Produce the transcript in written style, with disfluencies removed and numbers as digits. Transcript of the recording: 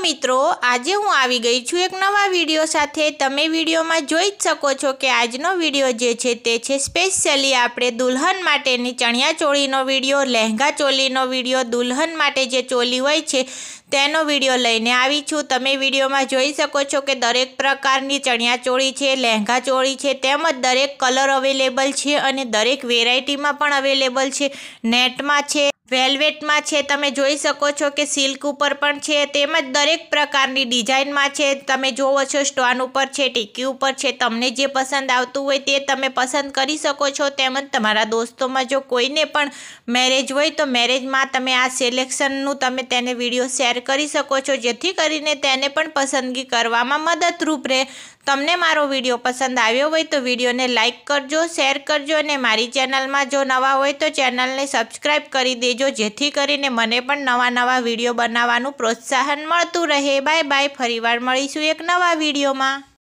મિત્રો, આજે હું આવી ગઈ છું એક નવા વિડીયો સાથે। તમે વિડીયોમાં જોઈ જ શકો છો કે આજનો વિડીયો જે છે તે છે સ્પેશિયલી આપણે દુલ્હન માટેની ચણિયાચોળીનો વિડીયો, લહેંગા ચોલીનો વિડીયો, દુલ્હન માટે જે ચોલી હોય છે તેનો વિડીયો લઈને આવી છું। તમે વિડીયોમાં જોઈ શકો છો કે દરેક પ્રકારની ચણિયાચોળી છે, લહેંગા ચોળી છે, તેમજ દરેક કલર અવેલેબલ છે અને દરેક વેરાયટીમાં પણ અવેલેબલ છે। નેટમાં છે, વેલ્વેટમાં છે, તમે જોઈ શકો છો કે સિલ્ક ઉપર પણ છે, તેમજ દરેક પ્રકારની ડિઝાઇનમાં છે। તમે જોવો છો સ્ટોન ઉપર છે, ટીકી ઉપર છે, તમને જે પસંદ આવતું હોય તે તમે પસંદ કરી શકો છો। તેમજ તમારા દોસ્તોમાં જો કોઈને પણ મેરેજ હોય તો મેરેજમાં તમે આ સિલેક્શનનું તમે તેને વિડીયો શેર કરી શકો છો, જેથી કરીને તેને પણ પસંદગી કરવામાં મદદરૂપ રહે। તમને મારો વિડીયો પસંદ આવ્યો હોય તો વિડીયોને લાઇક કરજો, શેર કરજો અને મારી ચેનલમાં જો નવા હોય તો ચેનલને સબસ્ક્રાઈબ કરી દેજો, જેથી કરીને મને પણ નવા વિડીયો બનાવવાનું પ્રોત્સાહન મળતું રહે। બાય બાય, ફરીવાર મળીશું એક નવા વિડીયોમાં।